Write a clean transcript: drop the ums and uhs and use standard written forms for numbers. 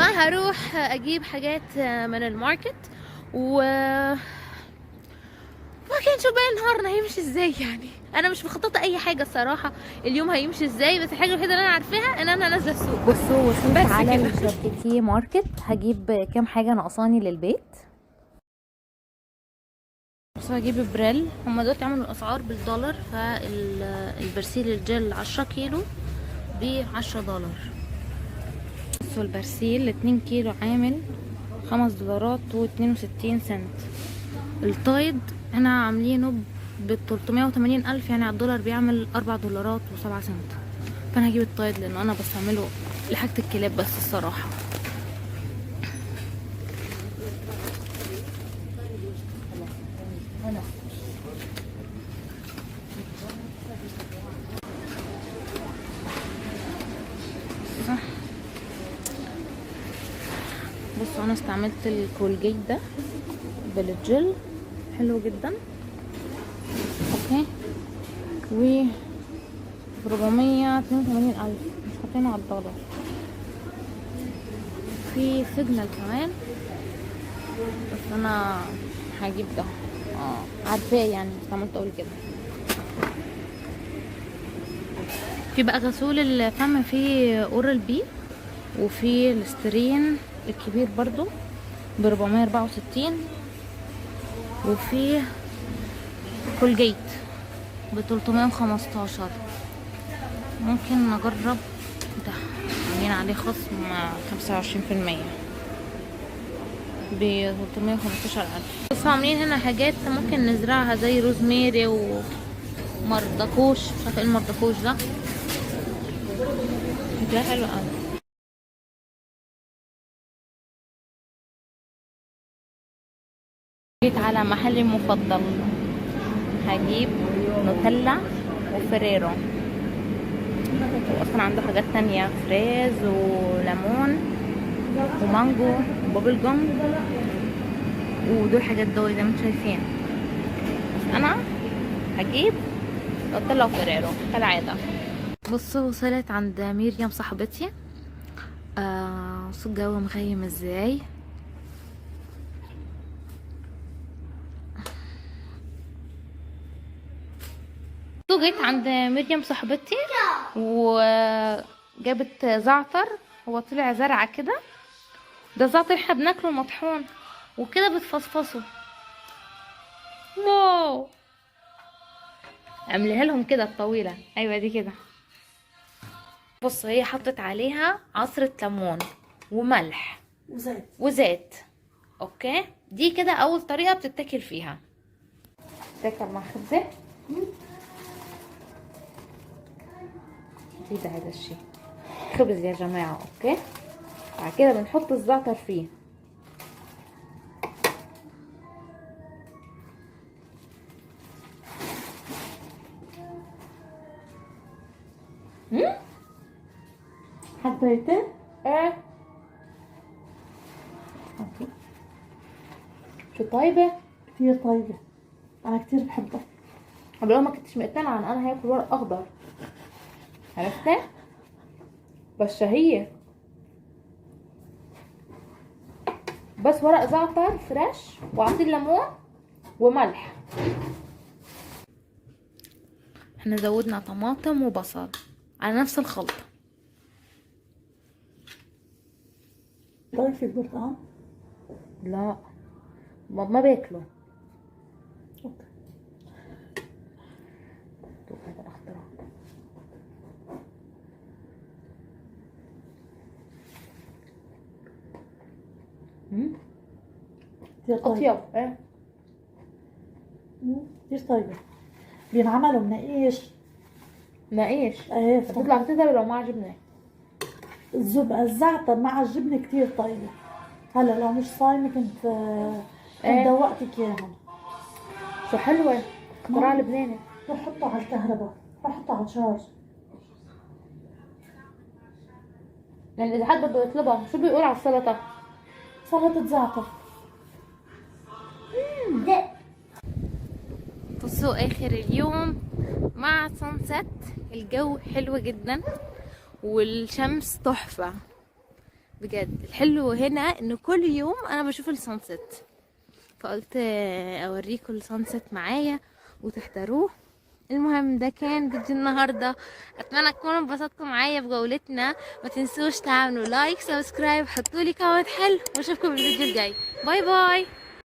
هروح اجيب حاجات من الماركت و ممكن نشوف بقى نهارنا هيمشي ازاي. يعني انا مش مخططه اي حاجه الصراحه اليوم هيمشي ازاي، بس الحاجه الوحيده اللي انا عارفاها ان انا نازله السوق. بصوا وصلت بس على كده. الشركتي ماركت، هجيب كام حاجة ناقصاني للبيت. بس هجيب بريل، هما دلوقتي عملوا الاسعار بالدولار، فالبرسيل الجل 10 كيلو ب$10. بصوا البرسيل 2 كيلو عامل $5.62. التايد هنا عاملينه ب380,000، يعني على الدولار بيعمل $4.07. فانا هجيب التايد لانه انا بستعمله لحاجة الكلاب بس الصراحة. صح. بصوا انا استعملت الكولجيت ده بالجل، حلو جدا. اوكي، و 482,000 مش حاطينه على الدولار. في سيجنال كمان بس انا هجيب ده، عارفاه يعني استعملته قبل كده. في بقى غسول الفم، في اورال بي، وفي الاسترين الكبير برضو ب464، وفي كولجيت ب315. ممكن نجرب ده، عاملين عليه خصم 25% ب315,000. بس عاملين هنا حاجات ممكن نزرعها زي روزميري ومردكوش، مش عارفه ايه المردكوش ده، شكلها حلو قوي. جيت على محلي المفضل، هجيب نوتيلا وفريرو، واصلا عنده حاجات تانية فريز وليمون ومانجو وبابل جم، ودول حاجات دول زي ما انتم شايفين. بس انا هجيب نوتيلا وفريرو كالعادة. بصوا وصلت عند مريم صاحبتي. بصوا الجو مغيم ازاي. جيت عند مريم صاحبتي وجابت زعتر، هو طلع زرعة كده، ده الزعتر احنا بناكله مطحون وكده بتفصفصه. واو، اعمليها لهم كده الطويلة، ايوه دي كده. بصوا هي حطت عليها عصرة ليمون وملح وزيت. اوكي، دي كده اول طريقة بتتاكل فيها. تاكل مع خبزة. ده هذا الشيء خبز يا جماعة. اوكي، بعد كده بنحط الزعتر فيه. حبيته؟ ايه، شو طيبة، كتير طيبة، أنا كتير بحبها. قبل ما كنتش مقتنعة ان انا هاكل ورق اخضر، عرفتي؟ بس هي بس ورق زعتر فريش وعصير ليمون وملح. احنا زودنا طماطم وبصل على نفس الخلطة. ضيفي البرتقال؟ لا، ما باكله. أوكي. هذا الاختراع. كتير طيبة. اطيب. ايه، كتير طيبة. بينعملوا منقيش. نقيش. ايه، بتطلع بتذهب لو ما عجبني. الزعتر مع الجبنة كتير طيبة. هلا لو مش صايمة كنت ايه، دوقتك اياهم. شو حلوة، اختراع لبناني. روح حطه على الكهرباء، روح حطه على الشارج. يعني اذا حد بده يطلبها شو بيقول على السلطة؟ سلطة زعتر. بصوا اخر اليوم مع سانست، الجو حلو جدا والشمس تحفة. بجد الحلو هنا انه كل يوم انا بشوف السانست، فقلت اوريكم السانست معايا وتحضروه. المهم ده كان فيديو النهارده، اتمنى تكونوا انبسطتوا معايا بجولتنا. ما تنسوش تعملوا لايك، سبسكرايب، حطوا لي كومنت حلو، واشوفكم في الفيديو الجاي. باي باي.